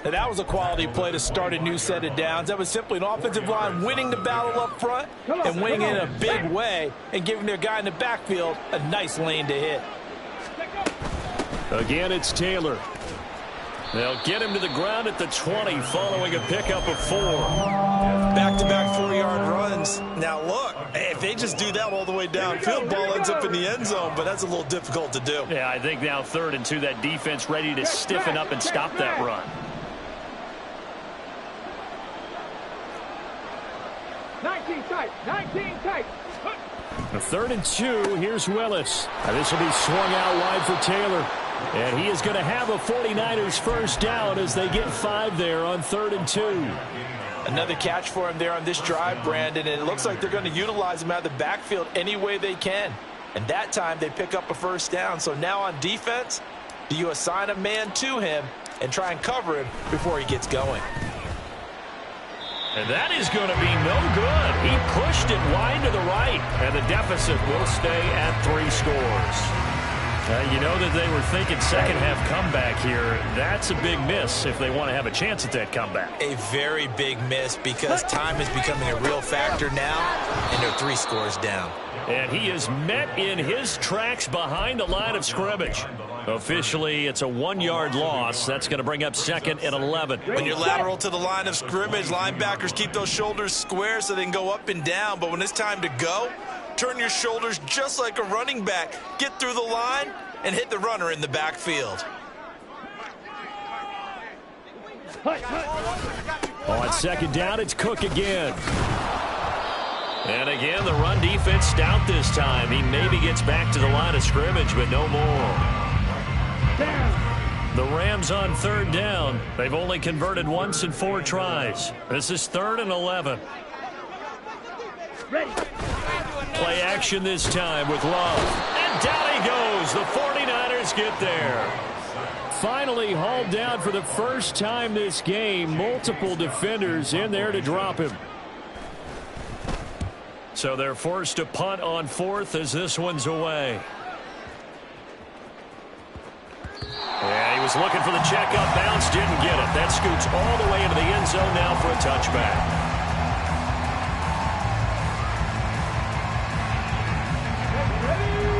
Speaker 2: Now, that was a quality play to start a new set of downs. That was simply an offensive line winning the battle up front and winning in a big way and giving their guy in the backfield a nice lane to hit.
Speaker 1: Again, it's Taylor. They'll get him to the ground at the 20 following a pickup of 4.
Speaker 2: back-to-back 4-yard runs. Now, look, if they just do that all the way downfield, ball ends up in the end zone, but that's a little difficult to do.
Speaker 1: Yeah, I think now 3rd and 2, that defense ready to stiffen up and stop that run.
Speaker 5: 19 tight, 19 tight.
Speaker 3: A 3rd and 2, here's Willis. This will be swung out wide for Taylor. And he is going to have a 49ers first down as they get 5 there on 3rd and 2.
Speaker 2: Another catch for him there on this drive, Brandon, and it looks like they're going to utilize him out of the backfield any way they can. And that time they pick up a first down. So now on defense, do you assign a man to him and try and cover him before he gets going?
Speaker 1: And that is going to be no good. He pushed it wide to the right, and the deficit will stay at 3 scores. You know that they were thinking second-half comeback here. That's a big miss if they want to have a chance at that comeback.
Speaker 2: A very big miss because time is becoming a real factor now, and they're 3 scores down.
Speaker 1: And he is met in his tracks behind the line of scrimmage. Officially, it's a 1-yard loss. That's going to bring up 2nd and 11.
Speaker 2: When you're lateral to the line of scrimmage, linebackers keep those shoulders square so they can go up and down. But when it's time to go, turn your shoulders just like a running back. Get through the line and hit the runner in the backfield.
Speaker 3: On 2nd down, it's Cook again.
Speaker 1: And again, the run defense stout this time. He maybe gets back to the line of scrimmage, but no more. The Rams on 3rd down. They've only converted once in 4 tries. This is 3rd and 11. Play action this time with Love. And down he goes. The 49ers get there.
Speaker 3: Finally hauled down for the first time this game. Multiple defenders in there to drop him.
Speaker 1: So they're forced to punt on 4th as this one's away. Yeah, he was looking for the check-up bounce, didn't get it. That scoots all the way into the end zone now for a touchback.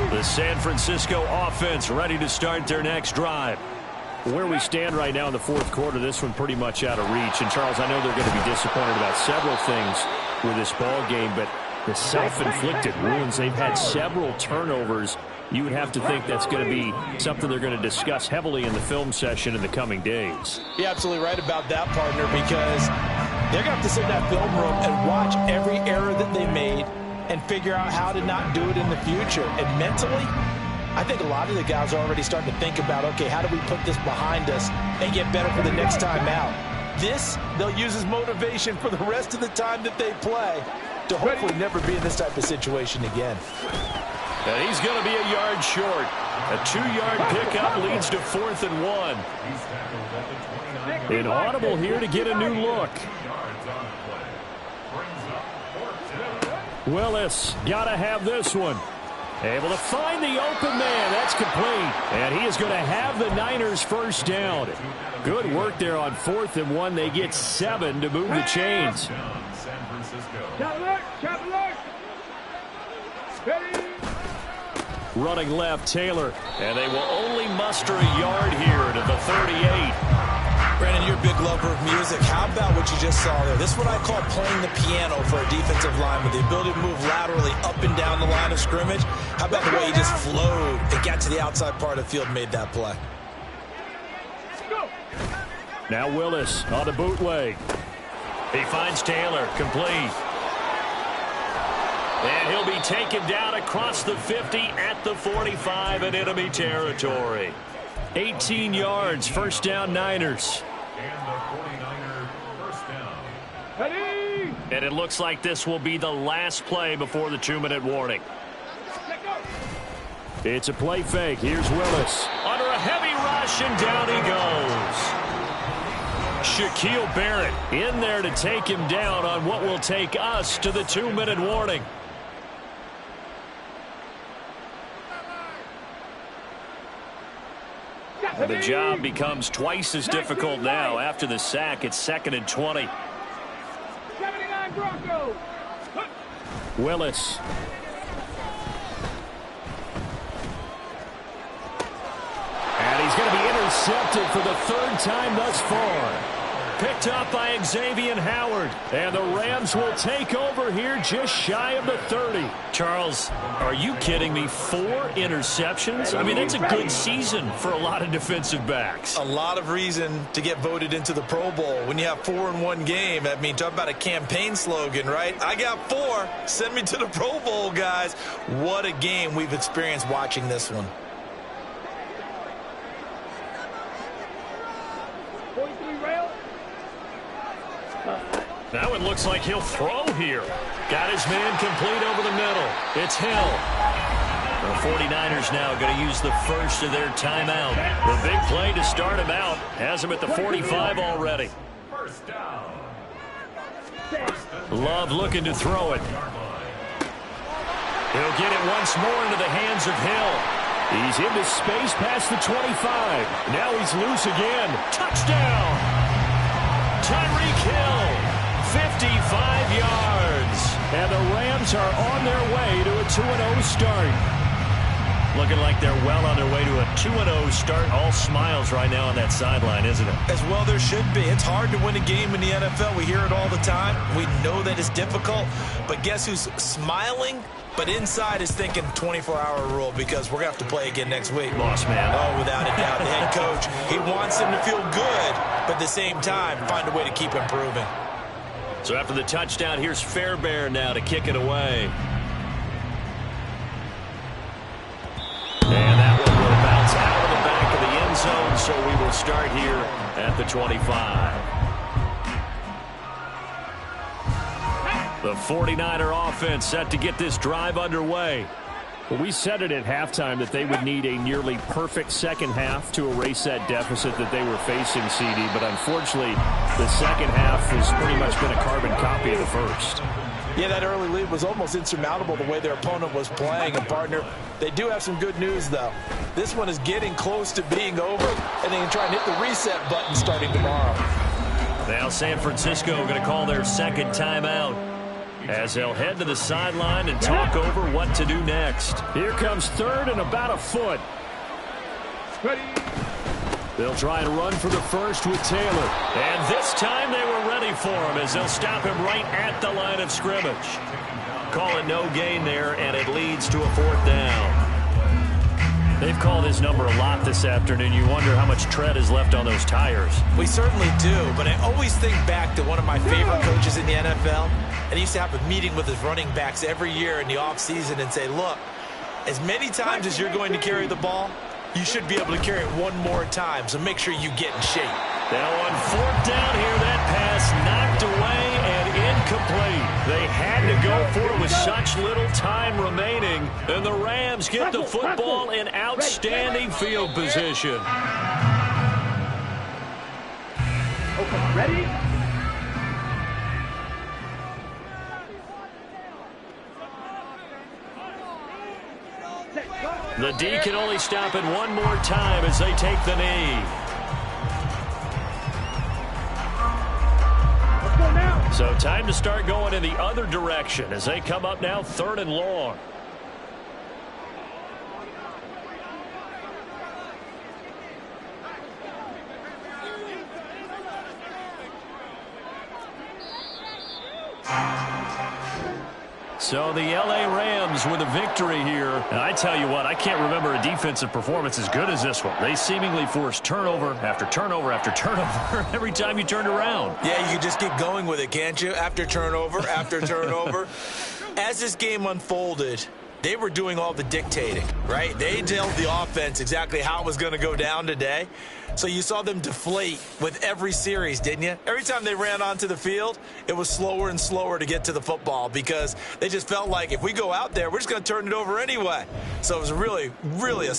Speaker 1: The San Francisco offense ready to start their next drive.
Speaker 3: Where we stand right now in the 4th quarter, this one pretty much out of reach. And, Charles, I know they're going to be disappointed about several things with this ball game, but the self-inflicted wounds, they've had several turnovers. You would have to think that's going to be something they're going to discuss heavily in the film session in the coming days.
Speaker 2: You're absolutely right about that, partner, because they're going to have to sit in that film room and watch every error that they made and figure out how to not do it in the future. And mentally, I think a lot of the guys are already starting to think about, okay, how do we put this behind us and get better for the next time out? This, they'll use as motivation for the rest of the time that they play to hopefully never be in this type of situation again.
Speaker 1: And he's going to be a yard short. A 2-yard pickup leads to 4th and 1.
Speaker 3: An audible here to get a new look. Willis got to have this one. Able to find the open man. That's complete. And he is going to have the Niners first down. Good work there on 4th and 1. They get 7 to move the chains. Running left, Taylor.
Speaker 1: And they will only muster a yard here to the 38.
Speaker 2: Brandon, you're a big lover of music. How about what you just saw there? This is what I call playing the piano for a defensive lineman. The ability to move laterally up and down the line of scrimmage. How about the way he just flowed and got to the outside part of the field and made that play?
Speaker 3: Now Willis on the bootleg.
Speaker 1: He finds Taylor, complete. And he'll be taken down across the 50 at the 45 in enemy territory. 18 yards, first down Niners. And it looks like this will be the last play before the 2-minute warning.
Speaker 3: It's a play fake. Here's Willis.
Speaker 1: Under a heavy rush, and down he goes. Shaquille Barrett in there to take him down on what will take us to the 2-minute warning. And the job becomes twice as difficult now after the sack. It's 2nd and 20.
Speaker 3: Willis. And he's going to be intercepted for the 3rd time thus far. picked up by Xavier Howard. And the Rams will take over here just shy of the 30.
Speaker 1: Charles, are you kidding me? 4 interceptions? I mean, that's a good season for a lot of defensive backs.
Speaker 2: A lot of reason to get voted into the Pro Bowl. When you have 4 in one game, I mean, talk about a campaign slogan, right? I got 4. Send me to the Pro Bowl, guys. What a game we've experienced watching this one.
Speaker 1: Now it looks like he'll throw here. Got his man complete over the middle. It's Hill. The 49ers now going to use the first of their timeout. The big play to start him out. Has him at the 45 already. Love looking to throw it. He'll get it once more into the hands of Hill.
Speaker 3: He's into space past the 25. Now he's loose again. Touchdown!
Speaker 1: Tyreek Hill. 55 yards.
Speaker 3: And the Rams are on their way to a 2-0 start.
Speaker 1: Looking like they're well on their way to a 2-0 start. All smiles right now on that sideline, isn't it?
Speaker 2: As well there should be. It's hard to win a game in the NFL. We hear it all the time. We know that it's difficult. But guess who's smiling? But inside is thinking 24-hour rule because we're going to have to play again next week.
Speaker 1: Boss man.
Speaker 2: Oh, without a doubt. The head coach, he wants them to feel good, but at the same time, find a way to keep improving.
Speaker 1: So after the touchdown, here's Fairbairn now to kick it away. And that one will bounce out of the back of the end zone, so we will start here at the 25. The 49er offense set to get this drive underway.
Speaker 3: Well, we said it at halftime that they would need a nearly perfect second half to erase that deficit that they were facing, CD. But unfortunately, the second half has pretty much been a carbon copy of the first.
Speaker 4: Yeah, that early lead was almost insurmountable the way their opponent was playing. And, partner, they do have some good news, though. This one is getting close to being over, and they can try and hit the reset button starting tomorrow.
Speaker 1: Now San Francisco going to call their second timeout, as they'll head to the sideline and talk over what to do next.
Speaker 3: Here comes third and about a foot.
Speaker 5: Ready.
Speaker 3: They'll try and run for the first with Taylor.
Speaker 1: And this time they were ready for him as they'll stop him right at the line of scrimmage. Call it no gain there, and it leads to a 4th down. They've called his number a lot this afternoon. You wonder how much tread is left on those tires.
Speaker 2: We certainly do, but I always think back to one of my favorite coaches in the NFL. And he used to have a meeting with his running backs every year in the offseason and say, look, as many times as you're going to carry the ball, you should be able to carry it one more time, so make sure you get in shape.
Speaker 1: Now on 4th down here, that pass knocked away and incomplete. They had to go for it with such little time remaining, and the Rams get the football in outstanding field position.
Speaker 5: Okay, ready?
Speaker 1: The D can only stop it one more time as they take the knee.
Speaker 5: Let's go now.
Speaker 1: So time to start going in the other direction as they come up now 3rd and long. So the L.A. Rams with a victory here. And I tell you what, I can't remember a defensive performance as good as this one. They seemingly forced turnover after turnover after turnover every time you turned around.
Speaker 2: Yeah, you can just keep going with it, can't you? After turnover, after turnover. As this game unfolded, they were doing all the dictating, right? They told the offense exactly how it was going to go down today. So you saw them deflate with every series, didn't you? Every time they ran onto the field, it was slower and slower to get to the football because they just felt like if we go out there, we're just going to turn it over anyway. So it was really, really a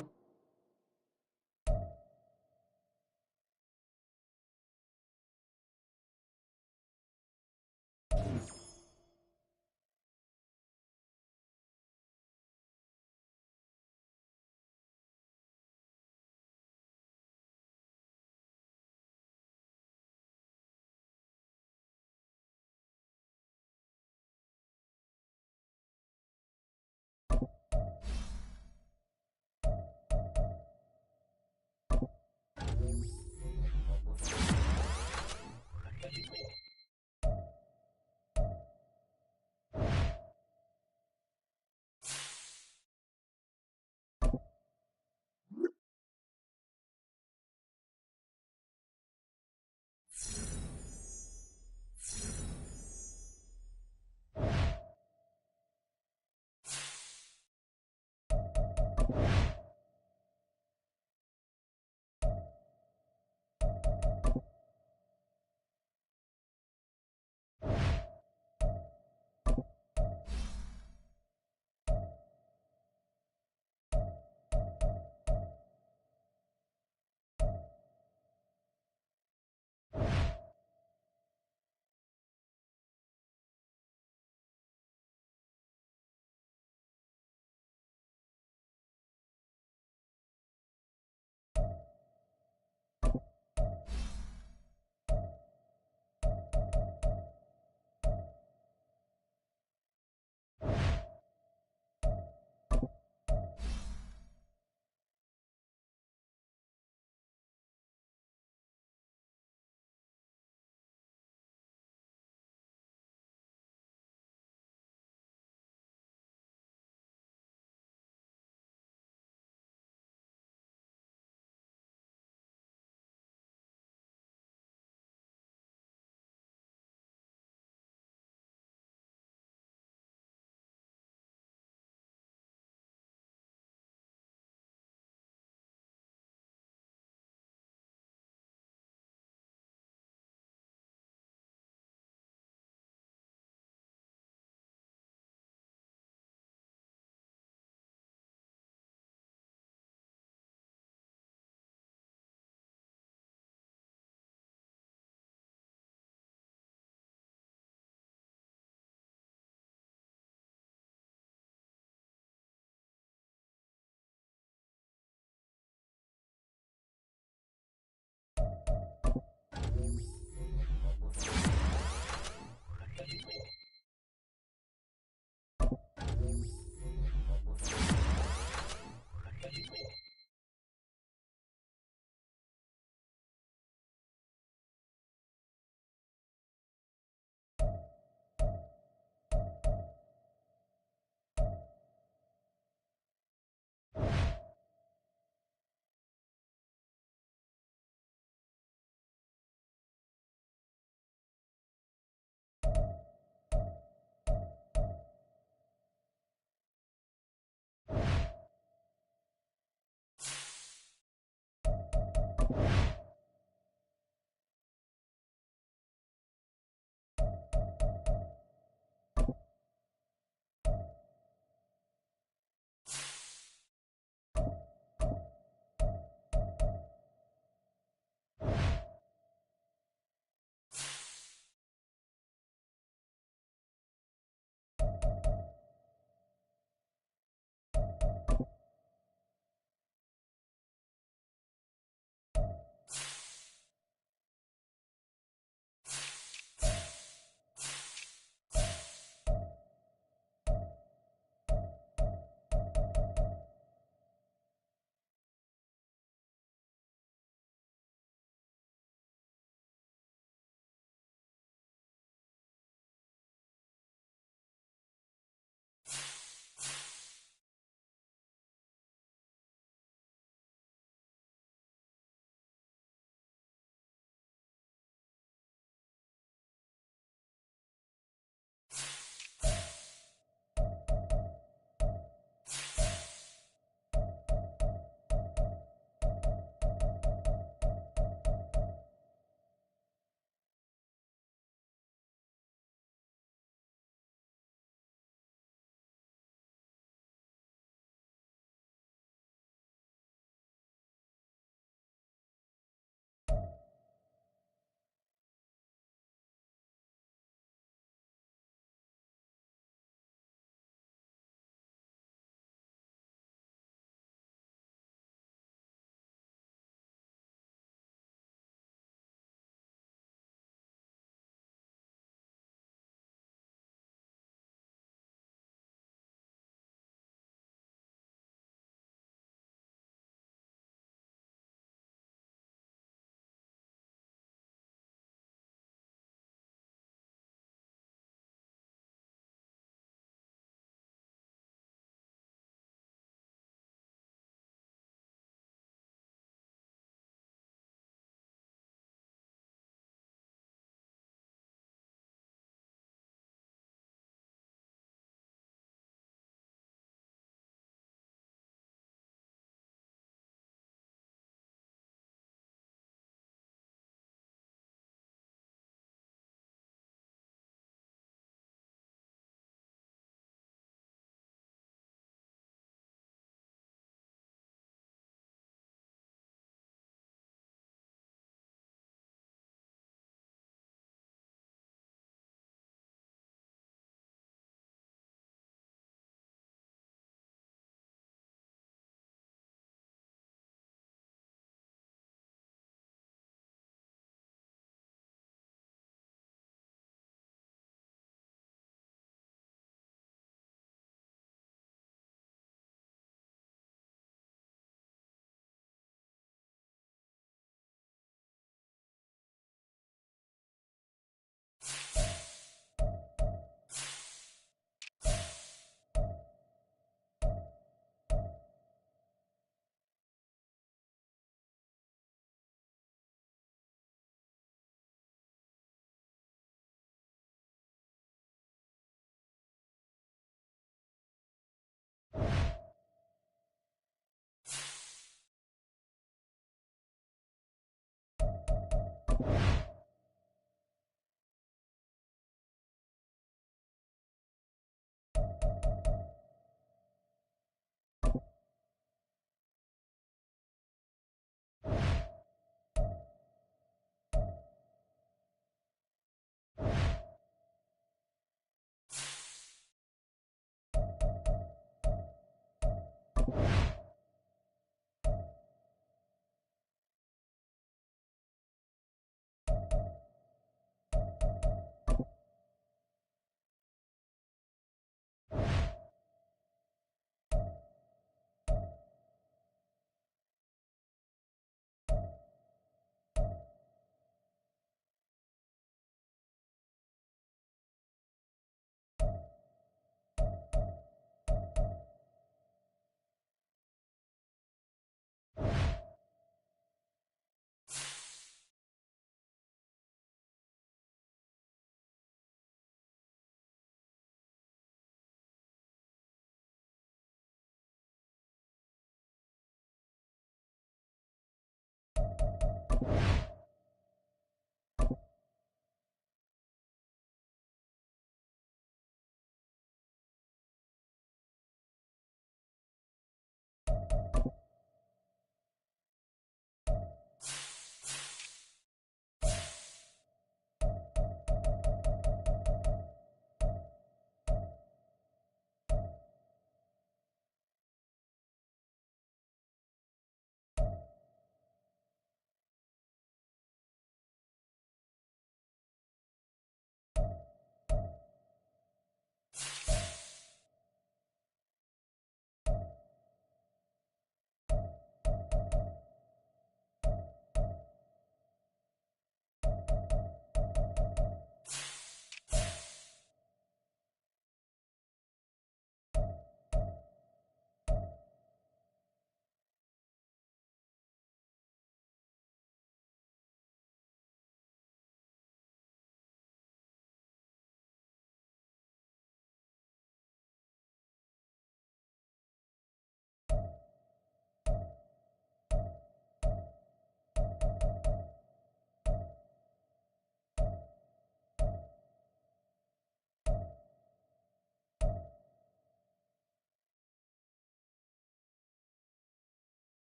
Speaker 5: out.